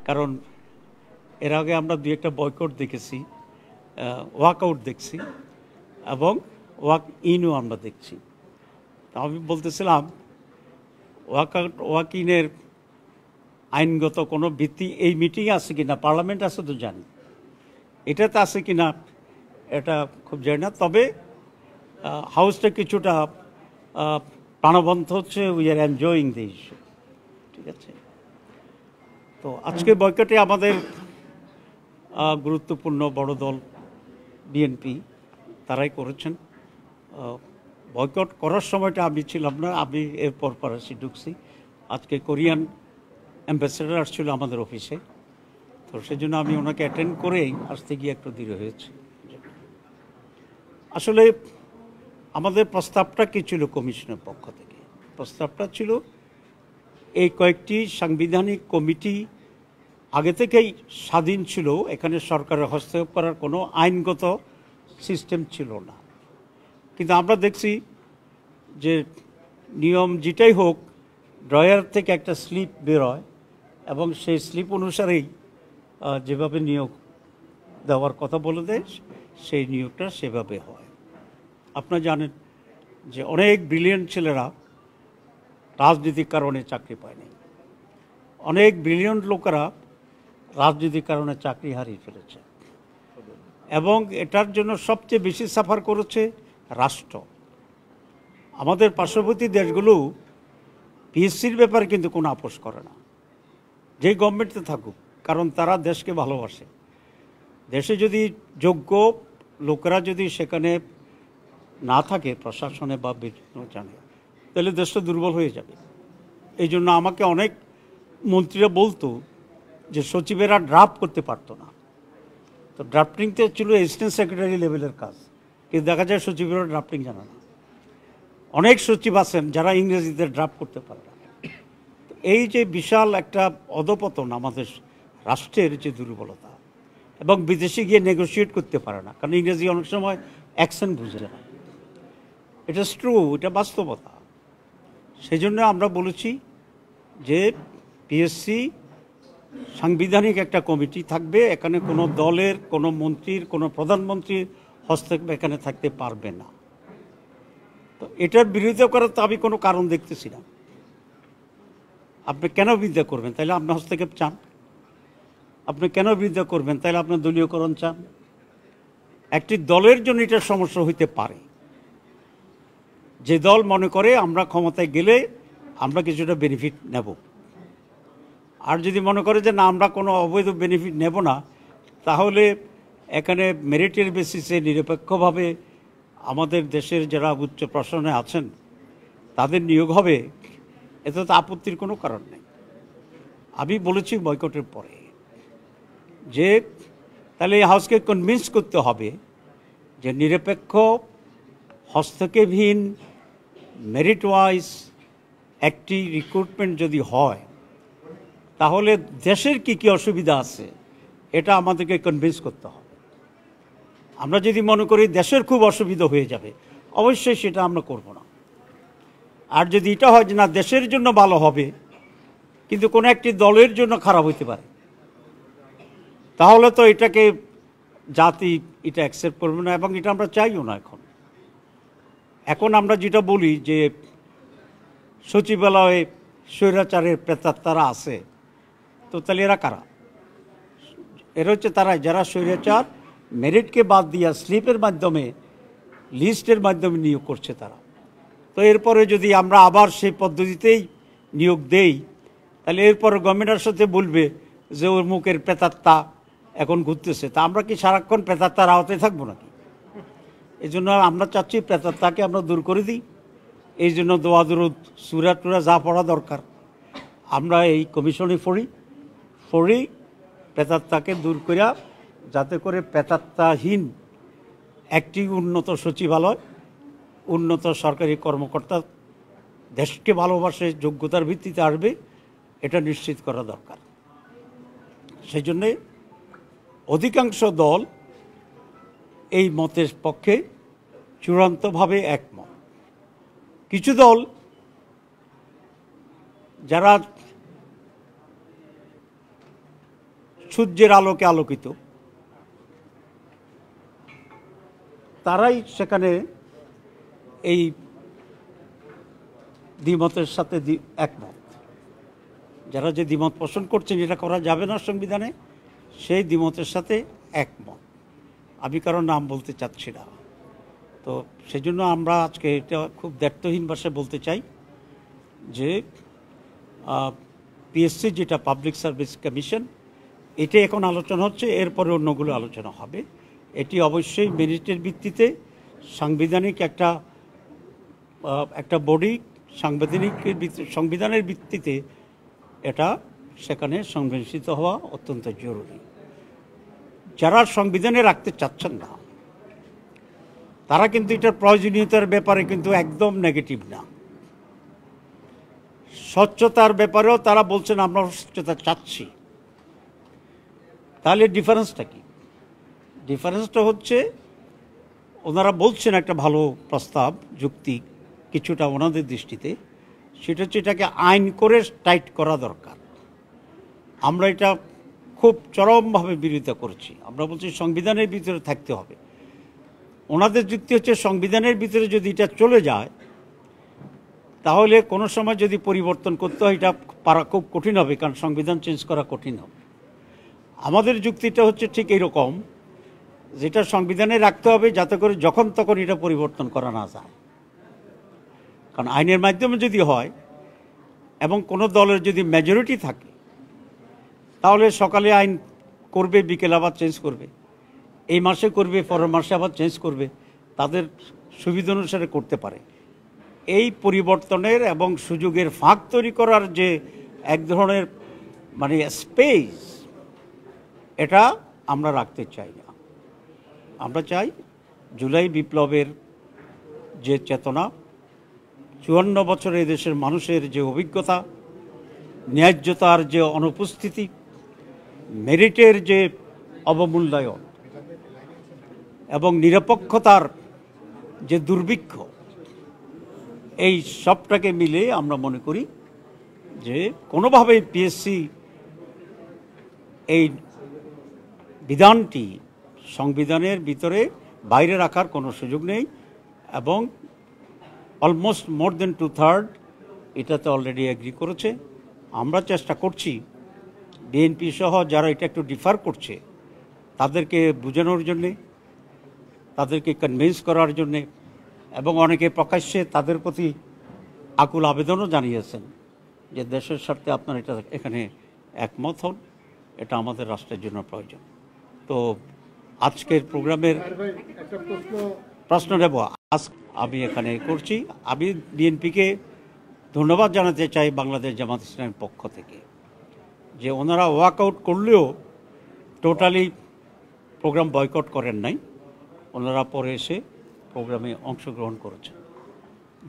কারণ এর আগে আমরা দুই একটা বয়কট দেখেছি, ওয়াকআউট দেখছি এবং ওয়াক ইনও আমরা দেখছি। আমি বলতেছিলাম ওয়াকআউট ওয়াক ইনের আইনগত কোনো ভিত্তি এই মিটিংয়ে আছে কিনা, পার্লামেন্ট আছে তো জানি, এটাতে আছে কিনা এটা খুব জানি না। তবে হাউসটা কিছুটা প্রাণবন্ত হচ্ছে, we are enjoying the issue. ঠিক আছে, তো আজকে বয়কটে আমাদের গুরুত্বপূর্ণ বড় দল বিএনপি তারাই করেছেন। বয়কট করার সময়টা আমি ছিলাম না, আমি এরপর আসি ঢুকছি। আজকে কোরিয়ান অ্যাম্বাসেডার আসছিল আমাদের অফিসে, তো সেজন্য আমি ওনাকে অ্যাটেন্ড করেই আসতে গিয়ে একটু দেরি হয়েছে। আসলে আমাদের প্রস্তাবটা কী ছিল কমিশনের পক্ষ থেকে? প্রস্তাবটা ছিল এই কয়েকটি সাংবিধানিক কমিটি আগে থেকেই স্বাধীন ছিল, এখানে সরকারের হস্তক্ষেপ করার কোনো আইনগত সিস্টেম ছিল না। কিন্তু আমরা দেখছি যে নিয়ম যেটাই হোক, ড্রয়ার থেকে একটা স্লিপ বেরোয় এবং সেই স্লিপ অনুসারেই যেভাবে নিয়োগ দেওয়ার কথা বলে দেয় সেই নিয়োগটা সেভাবে হয়। আপনারা জানেন যে অনেক ব্রিলিয়েন্ট ছেলেরা রাজনীতির কারণে চাকরি পায়নি, অনেক ব্রিলিয়েন্ট লোকেরা রাজনীতির কারণে চাকরি হারিয়ে ফেলেছে, এবং এটার জন্য সবচেয়ে বেশি সাফার করেছে রাষ্ট্র। আমাদের পার্শ্ববর্তী দেশগুলো পিএসসির ব্যাপারে কিন্তু কোনো আপোষ করে না, যেই গভর্নমেন্টে থাকুক, কারণ তারা দেশকে ভালোবাসে। দেশে যদি যোগ্য লোকেরা যদি সেখানে না থাকে প্রশাসনে বা বিভিন্ন জানে, তাহলে দেশটা দুর্বল হয়ে যাবে। এই জন্য আমাকে অনেক মন্ত্রীরা বলতো যে সচিবেরা ড্রাফট করতে পারতো না, তো ড্রাফটিংতে ছিল অ্যাসিস্ট্যান্ট সেক্রেটারি লেভেলের কাজ, কিন্তু দেখা যায় সচিবেরা ড্রাফটিং জানে না। অনেক সচিব আছেন যারা ইংরেজিতে ড্রাফট করতে পারে না। এই যে বিশাল একটা অধপতন আমাদের রাষ্ট্রের যে দুর্বলতা, এবং বিদেশে গিয়ে নেগোশিয়েট করতে পারে না, কারণ ইংরেজি অনেক সময় অ্যাকসেন্ট বুঝে না। এটা ট্রু, এটা বাস্তবতা। সেই জন্য আমরা বলেছি যে পিএসসি সাংবিধানিক একটা কমিটি থাকবে, এখানে কোনো দলের, কোনো মন্ত্রীর, কোনো প্রধানমন্ত্রীর হস্তক্ষেপ এখানে থাকতে পারবে না। তো এটার বিরোধিতা করার তো আমি কোনো কারণ দেখতেছি না। আপনি কেন বিরোধিতা করবেন? তাহলে আপনি হস্তক্ষেপ চান। আপনি কেন বিরোধিতা করবেন? তাহলে আপনার দলীয়করণ চান। একটি দলের জন্য এটা সমস্যা হইতে পারে, যে দল মনে করে আমরা ক্ষমতায় গেলে আমরা কিছুটা বেনিফিট নেব, আর যদি মনে করে যে না আমরা কোনো অবৈধ বেনিফিট নেব না, তাহলে এখানে মেরিটের বেসিসে নিরপেক্ষভাবে আমাদের দেশের যারা উচ্চ প্রশাসনে আছেন তাদের নিয়োগ হবে, এতে তো আপত্তির কোনো কারণ নেই। আমি বলেছি বয়কটের পরে যে তাহলে এই হাউসকে কনভিন্স করতে হবে যে নিরপেক্ষ, হস্তক্ষেপহীন, মেরিট ওয়াইজ একটি রিক্রুটমেন্ট যদি হয়, তাহলে দেশের কি কি অসুবিধা আছে এটা আমাদেরকে কনভিন্স করতে হবে। আমরা যদি মনে করি দেশের খুব অসুবিধা হয়ে যাবে, অবশ্যই সেটা আমরা করব না। আর যদি এটা হয় যে না দেশের জন্য ভালো হবে কিন্তু কোনো একটি দলের জন্য খারাপ হইতে পারে, তাহলে তো এটাকে জাতি এটা অ্যাকসেপ্ট করবে না, এবং এটা আমরা চাইও না। এখন আমরা যেটা বলি যে সচিবালয়ে স্বৈরাচারের প্রেতাত্মারা আছে, তো তাহলে এরা কারা? এরা হচ্ছে তারা যারা স্বৈরাচার মেরিটকে বাদ দিয়া স্লিপের মাধ্যমে, লিস্টের মাধ্যমে নিয়োগ করছে তারা। তো এরপরে যদি আমরা আবার সেই পদ্ধতিতেই নিয়োগ দেই, তাহলে এরপরে গভর্নমেন্টের সাথে বলবে যে ওর মুখের প্রেতাত্মা এখন ঘুরতেছে, তা আমরা কি সারাক্ষণ প্রেতাত্মার আওতায় থাকবো নাকি? এই জন্য আমরা চাচ্ছি প্রেতাত্মাকে আমরা দূর করে দিই। এই জন্য দোয়া দুরুদ সূরা টুরা যা পড়া দরকার আমরা এই কমিশনে পড়ি প্রেতাত্মাকে দূর করিয়া, যাতে করে প্রেতাত্মাহীন একটি উন্নত সচিবালয়, উন্নত সরকারি কর্মকর্তা দেশকে ভালোবাসে, যোগ্যতার ভিত্তিতে আসবে, এটা নিশ্চিত করা দরকার। সেই জন্যে অধিকাংশ দল এই মতের পক্ষে চূড়ান্তভাবে একমত। কিছু দল যারা সূর্যের আলোকে আলোকিত, তারাই সেখানে এই দ্বিমতের সাথে একমত। যারা যে দ্বিমত পোষণ করছেন এটা করা যাবে না সংবিধানে, সেই দ্বিমতের সাথে একমত। আমি কারোর নাম বলতে চাচ্ছি না। তো সেজন্য আমরা আজকে এটা খুব দ্ব্যর্থহীন ভাষায় বলতে চাই যে পিএসসি যেটা পাবলিক সার্ভিস কমিশন, এটা এখন আলোচনা হচ্ছে, এরপরে অন্যগুলো আলোচনা হবে। এটি অবশ্যই মেরিটের ভিত্তিতে সাংবিধানিক একটা বডি, সংবিধানের ভিত্তিতে এটা সেখানে সংবেশিত হওয়া অত্যন্ত জরুরি। যারা সংবিধানে রাখতে চাচ্ছেন না তারা কিন্তু এটার প্রয়োজনীয়তার ব্যাপারে কিন্তু একদম নেগেটিভ না। স্বচ্ছতার ব্যাপারেও তারা বলছেন আমরা স্বচ্ছতা চাচ্ছি। তাহলে ডিফারেন্সটা কি? ডিফারেন্সটা হচ্ছে ওনারা বলছেন একটা ভালো প্রস্তাব, যুক্তি কিছুটা ওনাদের দৃষ্টিতে, সেটা হচ্ছে এটাকে আইন করে টাইট করা দরকার। আমরা এটা খুব চরমভাবে বিরোধিতা করছি। আমরা বলছি সংবিধানের ভিতরে থাকতে হবে। ওনাদের যুক্তি হচ্ছে সংবিধানের ভিতরে যদি এটা চলে যায় তাহলে কোনো সময় যদি পরিবর্তন করতে হয় এটা পারা খুব কঠিন হবে, কারণ সংবিধান চেঞ্জ করা কঠিন হবে। আমাদের যুক্তিটা হচ্ছে ঠিক এইরকম, যেটা সংবিধানে রাখতে হবে যাতে করে যখন তখন এটা পরিবর্তন করা না যায়। কারণ আইনের মাধ্যমে যদি হয় এবং কোনো দলের যদি মেজরিটি থাকে তাহলে সকালে আইন করবে, বিকেলে আবার চেঞ্জ করবে, এই মাসে করবে, পরের মাসে আবার চেঞ্জ করবে, তাদের সুবিধা অনুসারে করতে পারে। এই পরিবর্তনের এবং সুযোগের ফাঁক তৈরি করার যে এক ধরনের মানে স্পেস, এটা আমরা রাখতে চাই না। আমরা চাই জুলাই বিপ্লবের যে চেতনা, 54 বছরে দেশের মানুষের যে অভিজ্ঞতা, ন্যায্যতার যে অনুপস্থিতি, মেরিটের যে অবমূল্যায়ন এবং নিরপেক্ষতার যে দুর্ভিক্ষ, এই সবটাকে মিলে আমরা মনে করি যে কোনোভাবেই পিএসসি এই বিধানটি সংবিধানের ভিতরে বাইরে রাখার কোনো সুযোগ নেই। এবং অলমোস্ট মোর দেন 2/3 এটাতে অলরেডি এগ্রি করেছে। আমরা চেষ্টা করছি বিএনপি সহ যারা এটা একটু ডিফার করছে তাদেরকে বোঝানোর জন্যে, তাদেরকে কনভিন্স করার জন্যে, এবং অনেকে প্রকাশ্যে তাদের প্রতি আকুল আবেদনও জানিয়েছেন যে দেশের স্বার্থে আপনারা এটা এখানে একমত হন, এটা আমাদের রাষ্ট্রের জন্য প্রয়োজন। তো আজকের প্রোগ্রামের প্রশ্ন নেব আজ আমি এখানে করছি। আমি বিএনপিকে ধন্যবাদ জানাতে চাই বাংলাদেশ জামাত ইসলামের পক্ষ থেকে, যে ওনারা ওয়াকআউট করলেও টোটালি প্রোগ্রাম বয়কট করেন নাই, ওনারা পরে এসে প্রোগ্রামে অংশগ্রহণ করেছেন।